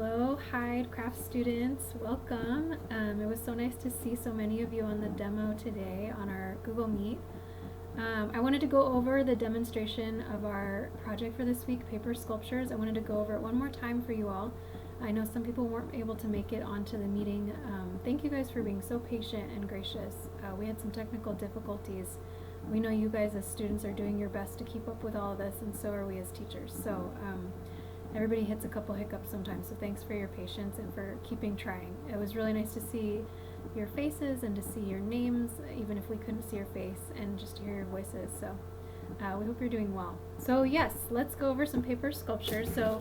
Hello, Hyde craft students, welcome. It was so nice to see so many of you on the demo today on our Google Meet. I wanted to go over the demonstration of our project for this week, paper sculptures. I wanted to go over it one more time for you all. I know some people weren't able to make it onto the meeting. Thank you guys for being so patient and gracious. We had some technical difficulties. We know you guys as students are doing your best to keep up with all of this, and so are we as teachers. So everybody hits a couple hiccups sometimes, so thanks for your patience and for keeping trying. It was really nice to see your faces and to see your names, even if we couldn't see your face, and just to hear your voices. So we hope you're doing well. So yes, let's go over some paper sculptures. So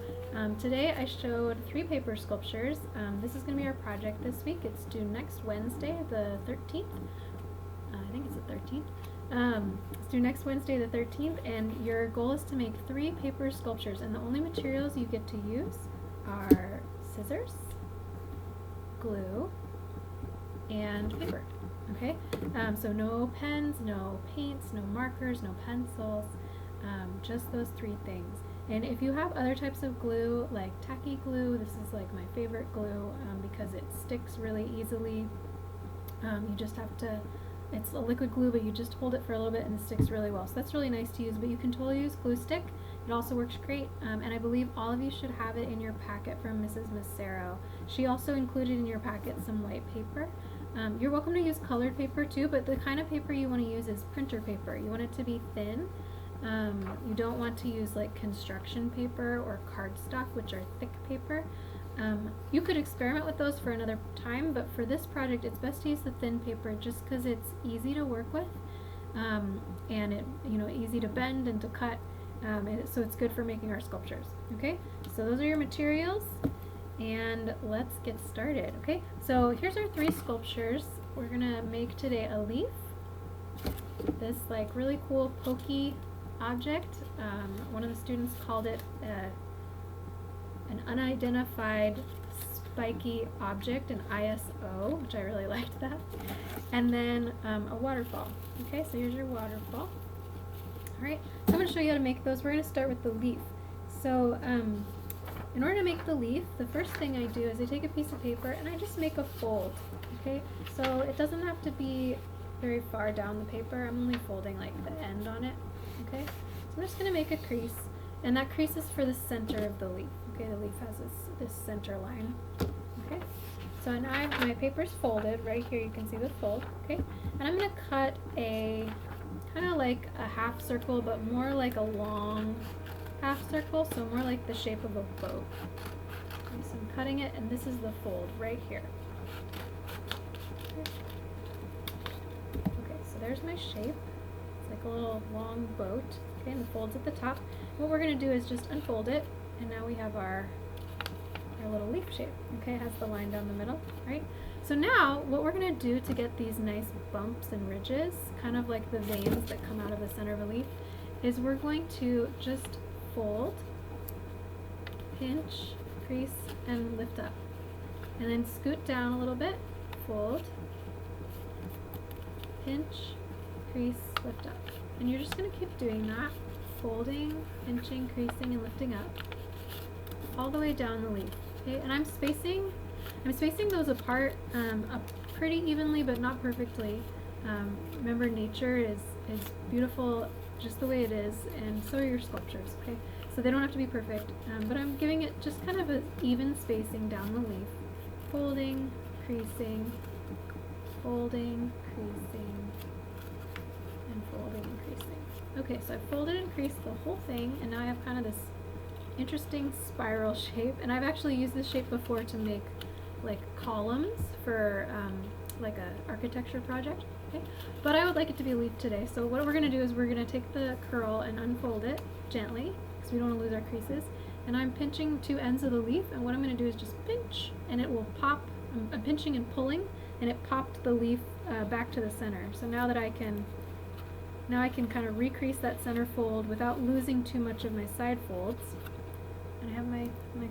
today I showed 3 paper sculptures. This is going to be our project this week. It's due next Wednesday, the 13th. I think it's the 13th. It's due next Wednesday the 13th, and your goal is to make 3 paper sculptures, and the only materials you get to use are scissors, glue, and paper. Okay, so no pens, no paints, no markers, no pencils, just those 3 things. And if you have other types of glue, like tacky glue, this is like my favorite glue because it sticks really easily. You just have to, it's a liquid glue, but you just hold it for a little bit and it sticks really well. So that's really nice to use, but you can totally use glue stick. It also works great, and I believe all of you should have it in your packet from Mrs. Massaro. She also included in your packet some white paper. You're welcome to use colored paper too, but the kind of paper you want to use is printer paper. You want it to be thin. You don't want to use like construction paper or cardstock, which are thick paper. You could experiment with those for another time, but for this project it's best to use the thin paper just because it's easy to work with, and it easy to bend and to cut, so it's good for making our sculptures. Okay, so those are your materials, and let's get started. Okay, so here's our 3 sculptures. We're gonna make today a leaf, this like really cool pokey object. One of the students called it an unidentified spiky object, an ISO, which I really liked that. And then a waterfall. Okay, so here's your waterfall. Alright, so I'm going to show you how to make those. We're going to start with the leaf. So in order to make the leaf, the first thing I do is I take a piece of paper and I just make a fold. Okay, so it doesn't have to be very far down the paper. I'm only folding like the end on it. Okay, so I'm just going to make a crease, and that crease is for the center of the leaf. Okay, the leaf has this center line. Okay, so now my paper's folded. Right here you can see the fold. Okay, and I'm going to cut a kind of like a half circle, but more like a long half circle, so more like the shape of a boat. Okay, so I'm cutting it, and this is the fold right here. Okay, so there's my shape. It's like a little long boat. Okay, and the fold's at the top. What we're going to do is just unfold it, and now we have our little leaf shape. Okay, it has the line down the middle, right? So now what we're going to do to get these nice bumps and ridges, kind of like the veins that come out of the center of a leaf, is we're going to just fold, pinch, crease, and lift up. And then scoot down a little bit, fold, pinch, crease, lift up. And you're just going to keep doing that, folding, pinching, creasing, and lifting up all the way down the leaf. Okay, and I'm spacing those apart pretty evenly, but not perfectly. Remember, nature is beautiful just the way it is, and so are your sculptures. Okay, so they don't have to be perfect, but I'm giving it just kind of an even spacing down the leaf, folding, creasing, folding, creasing, and folding and creasing. Okay, so I've folded and creased the whole thing, and now I have kind of this interesting spiral shape, and I've actually used this shape before to make like columns for like a architecture project. Okay, but I would like it to be a leaf today, so what we're going to do is we're going to take the curl and unfold it gently because we don't want to lose our creases, and I'm pinching 2 ends of the leaf, and what I'm going to do is just pinch, and it will pop. I'm pinching and pulling, and it popped the leaf back to the center. So now I can kind of recrease that center fold without losing too much of my side folds, and I have my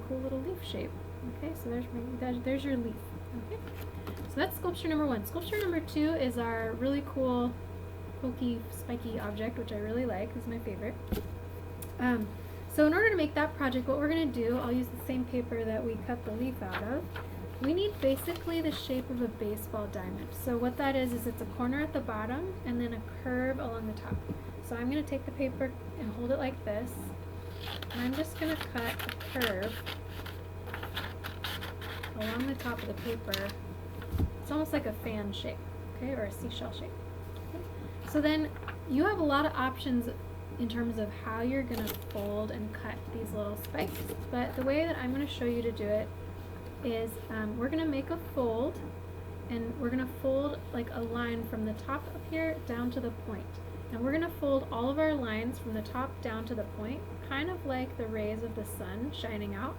cool little leaf shape. Okay, so there's your leaf. Okay, so that's sculpture number 1. Sculpture number 2 is our really cool pokey, spiky object, which I really like. This is my favorite. So in order to make that project, what we're going to do, I'll use the same paper that we cut the leaf out of. We need basically the shape of a baseball diamond. So what that is it's a corner at the bottom and then a curve along the top. So I'm going to take the paper and hold it like this. And I'm just going to cut a curve along the top of the paper. It's almost like a fan shape, okay, or a seashell shape. Okay. So then you have a lot of options in terms of how you're going to fold and cut these little spikes. But the way that I'm going to show you to do it is we're going to make a fold, and we're going to fold like a line from the top up here down to the point. And we're going to fold all of our lines from the top down to the point, kind of like the rays of the sun shining out.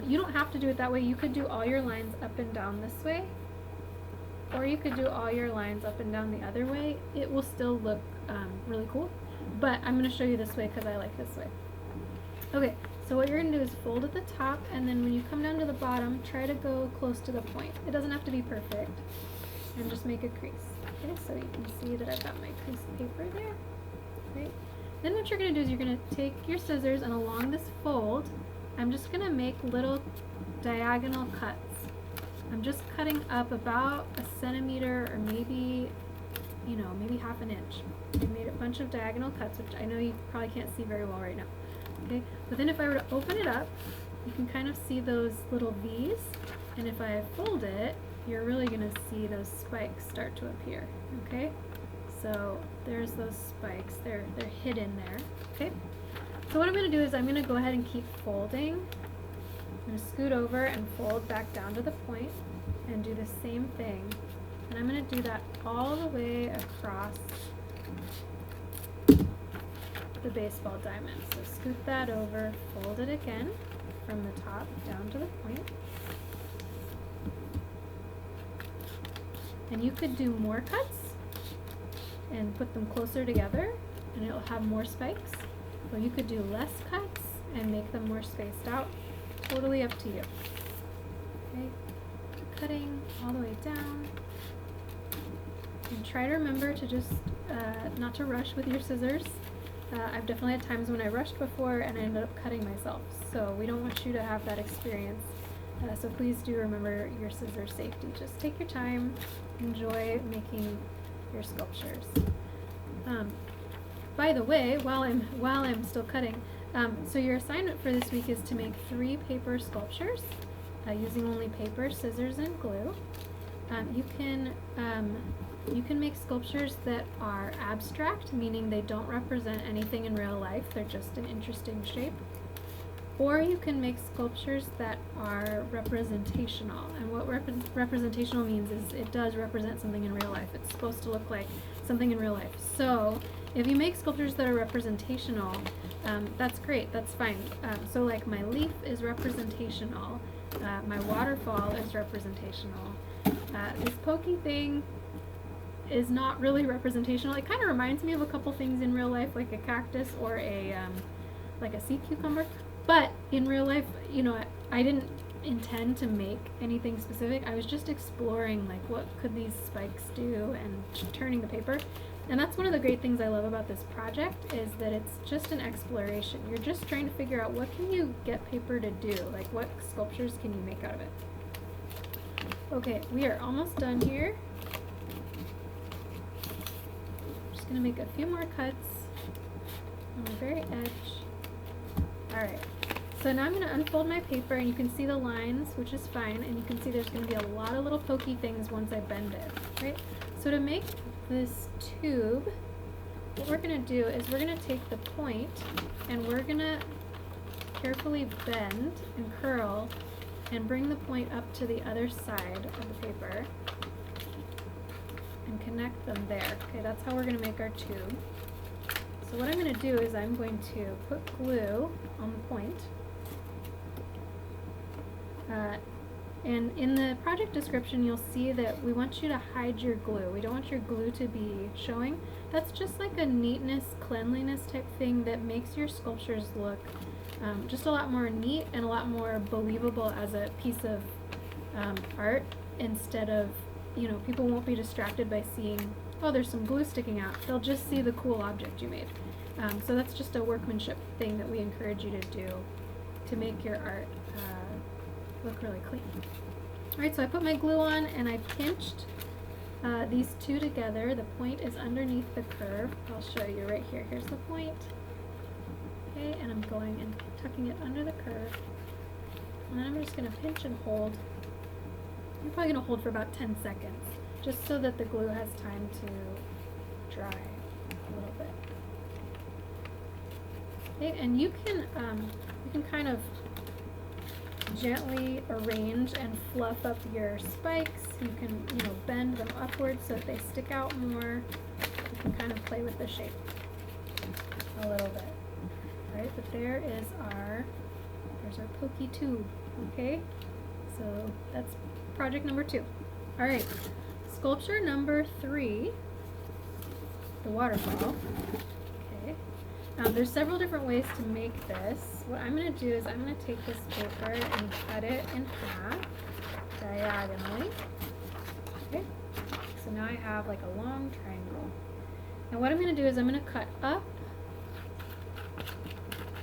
You don't have to do it that way. You could do all your lines up and down this way, or you could do all your lines up and down the other way. It will still look really cool, but I'm going to show you this way because I like this way. Okay, so what you're going to do is fold at the top, and then when you come down to the bottom, try to go close to the point. It doesn't have to be perfect, and just make a crease. Okay, so you can see that I've got my crease paper there. Right? Then what you're going to do is you're going to take your scissors, and along this fold, I'm just going to make little diagonal cuts. I'm just cutting up about a centimeter, or maybe, maybe half an inch. I made a bunch of diagonal cuts, which I know you probably can't see very well right now. Okay, but then if I were to open it up, you can kind of see those little V's, and if I fold it, you're really going to see those spikes start to appear. Okay, so there's those spikes. They're hidden there. Okay. So what I'm going to do is I'm going to go ahead and keep folding. I'm going to scoot over and fold back down to the point and do the same thing. And I'm going to do that all the way across the baseball diamond. So scoot that over, fold it again from the top down to the point. And you could do more cuts and put them closer together, and it'll have more spikes. Or you could do less cuts and make them more spaced out. Totally up to you. Okay, cutting all the way down. And try to remember to just not to rush with your scissors. I've definitely had times when I rushed before and I ended up cutting myself. So we don't want you to have that experience. So please do remember your scissor safety. Just take your time, enjoy making your sculptures. By the way, while I'm still cutting, so your assignment for this week is to make 3 paper sculptures using only paper, scissors, and glue. You can make sculptures that are abstract, meaning they don't represent anything in real life. They're just an interesting shape. Or you can make sculptures that are representational. And what representational means is it does represent something in real life. It's supposed to look like something in real life. So if you make sculptures that are representational, that's great, that's fine. So like my leaf is representational, my waterfall is representational. This pokey thing is not really representational. It kind of reminds me of a couple things in real life, like a cactus or like a sea cucumber. But in real life, I didn't intend to make anything specific. I was just exploring like what could these spikes do and turning the paper. And that's one of the great things I love about this project, is that it's just an exploration. You're just trying to figure out what can you get paper to do, like what sculptures can you make out of it. Okay, we are almost done here. I'm just going to make a few more cuts on the very edge. Alright, so now I'm going to unfold my paper, and you can see the lines, which is fine, and you can see there's going to be a lot of little pokey things once I bend it, right? So to make this tube, what we're going to do is we're going to take the point, and we're going to carefully bend and curl and bring the point up to the other side of the paper and connect them there. Okay, that's how we're going to make our tube. So what I'm going to do is I'm going to put glue on the point. And in the project description, you'll see that we want you to hide your glue. We don't want your glue to be showing. That's just like a neatness, cleanliness type thing that makes your sculptures look just a lot more neat and a lot more believable as a piece of art, instead of, people won't be distracted by seeing, oh, there's some glue sticking out. They'll just see the cool object you made. So that's just a workmanship thing that we encourage you to do to make your art look really clean. Alright, so I put my glue on and I pinched these two together. The point is underneath the curve. I'll show you right here. Here's the point. Okay, and I'm going and tucking it under the curve. And then I'm just going to pinch and hold. I'm probably going to hold for about 10 seconds, just so that the glue has time to dry a little bit. Okay, and you can kind of gently arrange and fluff up your spikes. You can, bend them upwards so that they stick out more. You can kind of play with the shape a little bit. All right, but there's our pokey tube. Okay, so that's project number 2. All right, sculpture number 3, the waterfall. Okay, there's several different ways to make this. What I'm going to do is I'm going to take this paper and cut it in half diagonally. Okay, so now I have like a long triangle. And what I'm going to do is I'm going to cut up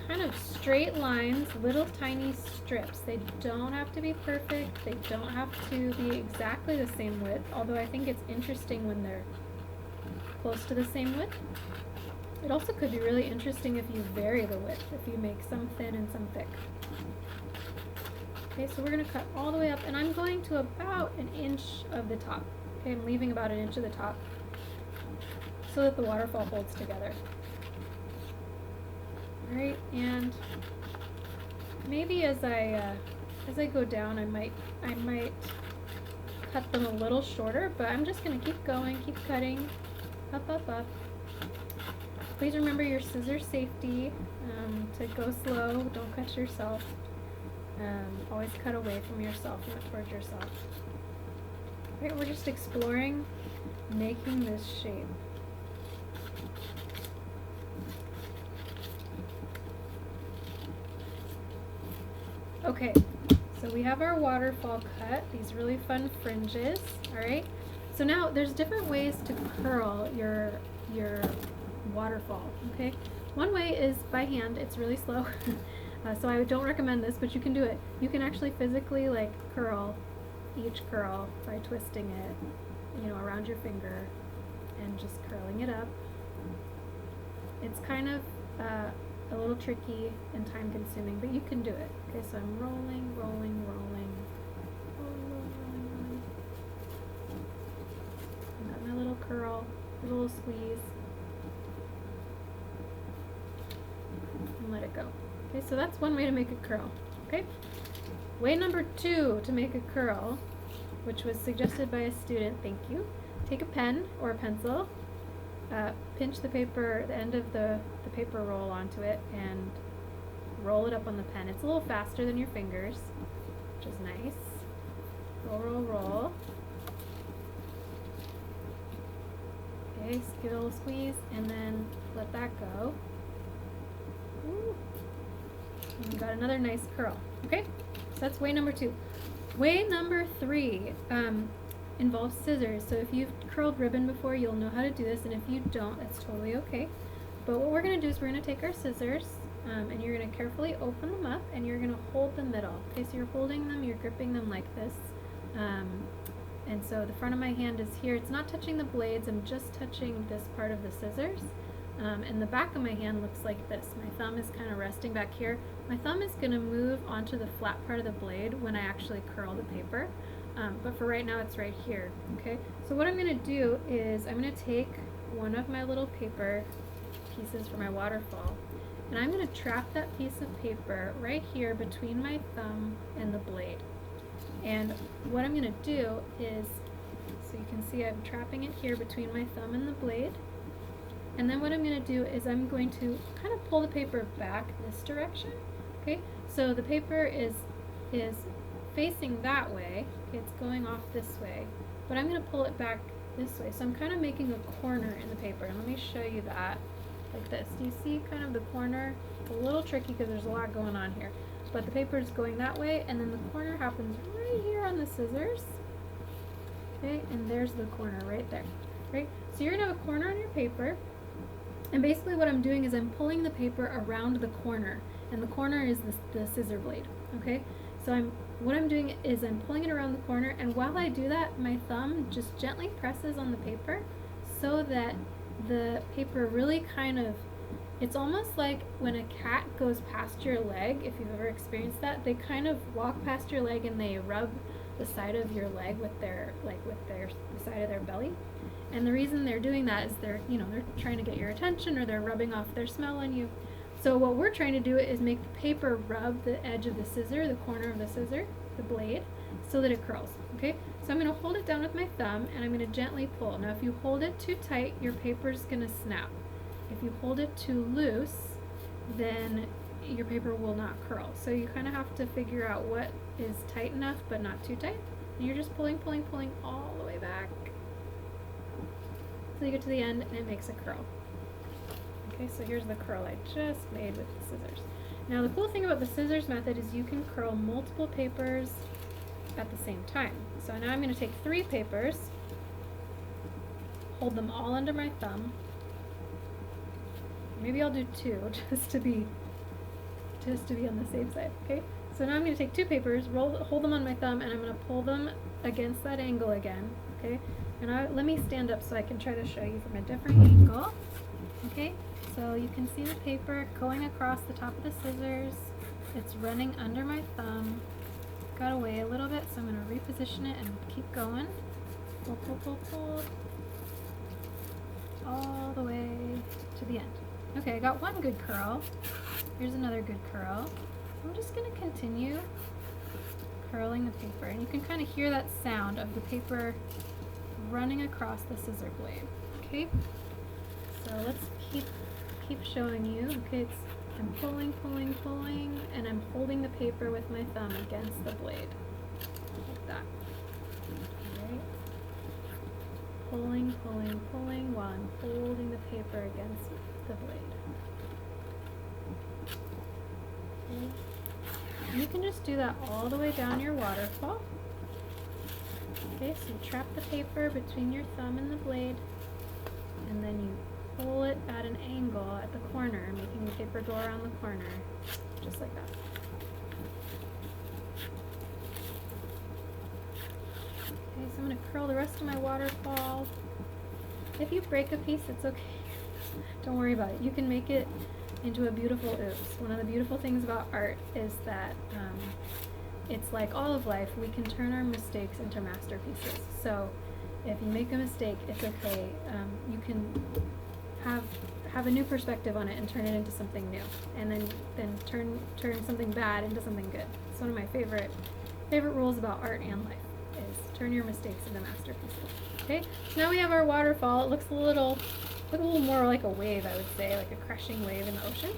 kind of straight lines, little tiny strips. They don't have to be perfect. They don't have to be exactly the same width, although I think it's interesting when they're close to the same width. It also could be really interesting if you vary the width, if you make some thin and some thick. Okay, so we're going to cut all the way up, and I'm going to about 1 inch of the top. Okay, I'm leaving about 1 inch of the top so that the waterfall holds together. Alright, and maybe as I go down, I might cut them a little shorter, but I'm just going to keep going, keep cutting, up, up, up. Please remember your scissors safety, to go slow, don't cut yourself. Always cut away from yourself, not towards yourself. Alright, we're just exploring making this shape. Okay, so we have our waterfall cut, these really fun fringes, alright? So now there's different ways to curl your waterfall, okay? One way is by hand. It's really slow, so I don't recommend this, but you can do it. You can actually physically like curl each curl by twisting it, around your finger and just curling it up. It's kind of a little tricky and time consuming, but you can do it. Okay, so I'm rolling, rolling, rolling. I've got my little curl, little squeeze. And let it go. Okay, so that's one way to make a curl. Okay? Way number 2 to make a curl, which was suggested by a student, thank you. Take a pen or a pencil, pinch the paper, the end of the paper roll onto it, and roll it up on the pen. It's a little faster than your fingers, which is nice. Roll, roll, roll. Okay, give it a little squeeze, and then let that go. Ooh. And you got another nice curl. Okay, so that's way number 2. Way number 3 involves scissors. So if you've curled ribbon before, you'll know how to do this, and if you don't, that's totally okay. But what we're going to do is we're going to take our scissors, and you're going to carefully open them up, and you're going to hold the middle. Okay, so you're holding them, you're gripping them like this. And so the front of my hand is here. It's not touching the blades, I'm just touching this part of the scissors. And the back of my hand looks like this. My thumb is kind of resting back here. My thumb is going to move onto the flat part of the blade when I actually curl the paper. But for right now, it's right here. Okay. So what I'm going to do is I'm going to take one of my little paper pieces for my waterfall, and I'm going to trap that piece of paper right here between my thumb and the blade. And what I'm going to do is, so you can see I'm trapping it here between my thumb and the blade. And then what I'm going to do is I'm going to kind of pull the paper back this direction. Okay, so the paper is facing that way. Okay, it's going off this way, but I'm going to pull it back this way. So I'm kind of making a corner in the paper. And let me show you that like this. Do you see kind of the corner? It's a little tricky because there's a lot going on here. But the paper is going that way, and then the corner happens right here on the scissors. Okay, and there's the corner right there. Right? So you're going to have a corner on your paper, And basically what I'm doing is I'm pulling the paper around the corner, and the corner is the scissor blade, okay? So what I'm doing is I'm pulling it around the corner, and while I do that, my thumb just gently presses on the paper so that the paper really kind of, it's almost like when a cat goes past your leg, if you've ever experienced that, they kind of walk past your leg and they rub the side of your leg with the side of their belly. And the reason they're doing that is they're trying to get your attention, or they're rubbing off their smell on you. So what we're trying to do is make the paper rub the edge of the scissor, the corner of the scissor, the blade, so that it curls, okay? So I'm going to hold it down with my thumb, and I'm going to gently pull. Now if you hold it too tight, your paper's going to snap. If you hold it too loose, then your paper will not curl. So you kind of have to figure out what is tight enough but not too tight. And you're just pulling all the way back till you get to the end, and it makes a curl. Okay, so here's the curl I just made with the scissors. Now the cool thing about the scissors method is you can curl multiple papers at the same time. So now I'm going to take 3 papers, hold them all under my thumb. Maybe I'll do 2 just to be on the safe side, okay? So now I'm going to take 2 papers, hold them on my thumb, and I'm going to pull them against that angle again, okay? And let me stand up so I can try to show you from a different angle, okay? So you can see the paper going across the top of the scissors. It's running under my thumb. Got away a little bit, so I'm going to reposition it and keep going. Pull, pull, pull, pull. All the way to the end. Okay, I got one good curl. Here's another good curl. I'm just going to continue curling the paper, and you can kind of hear that sound of the paper running across the scissor blade. Okay, so let's keep showing you. Okay, I'm pulling, and I'm holding the paper with my thumb against the blade, like that. Alright. Pulling while I'm holding the paper against the blade. Okay. And you can just do that all the way down your waterfall. Okay, so you trap the paper between your thumb and the blade, and then you pull it at an angle at the corner, making the paper go around the corner, just like that. Okay, so I'm going to curl the rest of my waterfall. If you break a piece, it's okay. Don't worry about it. You can make it into a beautiful oops. One of the beautiful things about art is that it's like all of life. We can turn our mistakes into masterpieces. So if you make a mistake, it's okay. You can have a new perspective on it and turn it into something new, and then turn something bad into something good. It's one of my favorite rules about art and life, is turn your mistakes into masterpieces. Okay, so now we have our waterfall. It looks a little more like a wave, I would say, like a crashing wave in the ocean.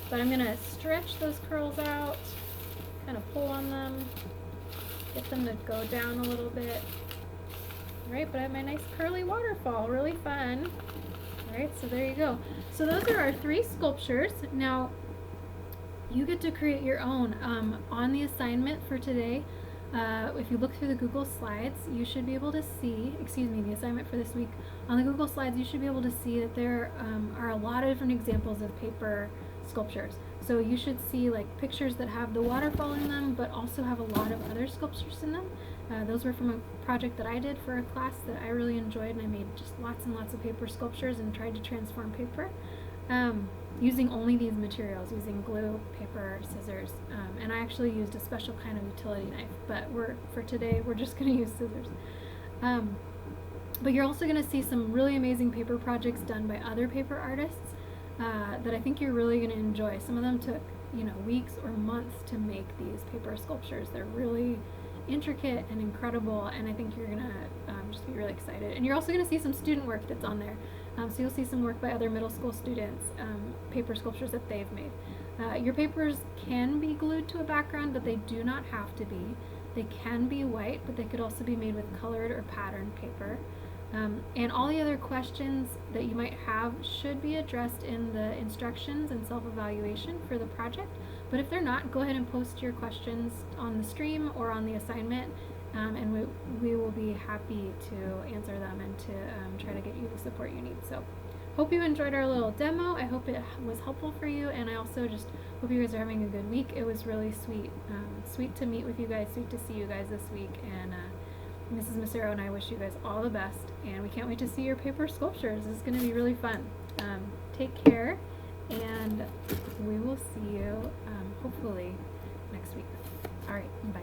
But I'm gonna stretch those curls out, kind of pull on them, get them to go down a little bit. Right, but I have my nice curly waterfall, really fun. Alright, so there you go. So those are our 3 sculptures. Now, you get to create your own. On the assignment for today, if you look through the Google Slides, you should be able to see, the assignment for this week, on the Google Slides, you should be able to see that there are a lot of different examples of paper sculptures. So you should see like pictures that have the waterfall in them, but also have a lot of other sculptures in them. Those were from a project that I did for a class that I really enjoyed, and I made just lots and lots of paper sculptures and tried to transform paper using only these materials, using glue, paper, scissors, and I actually used a special kind of utility knife, but for today we're just going to use scissors. But you're also going to see some really amazing paper projects done by other paper artists that I think you're really going to enjoy. Some of them took weeks or months to make these paper sculptures. They're really intricate and incredible, and I think you're gonna just be really excited. And you're also gonna see some student work that's on there. So you'll see some work by other middle school students, paper sculptures that they've made. Your papers can be glued to a background, but they do not have to be. They can be white, but they could also be made with colored or patterned paper. And all the other questions that you might have should be addressed in the instructions and self-evaluation for the project. But if they're not, go ahead and post your questions on the stream or on the assignment, and we will be happy to answer them and to try to get you the support you need. So hope you enjoyed our little demo. I hope it was helpful for you, and I also just hope you guys are having a good week. It was really sweet. Sweet to meet with you guys, sweet to see you guys this week, and Mrs. Massaro and I wish you guys all the best, and we can't wait to see your paper sculptures. This is going to be really fun. Take care, and we will see you hopefully next week. All right, bye.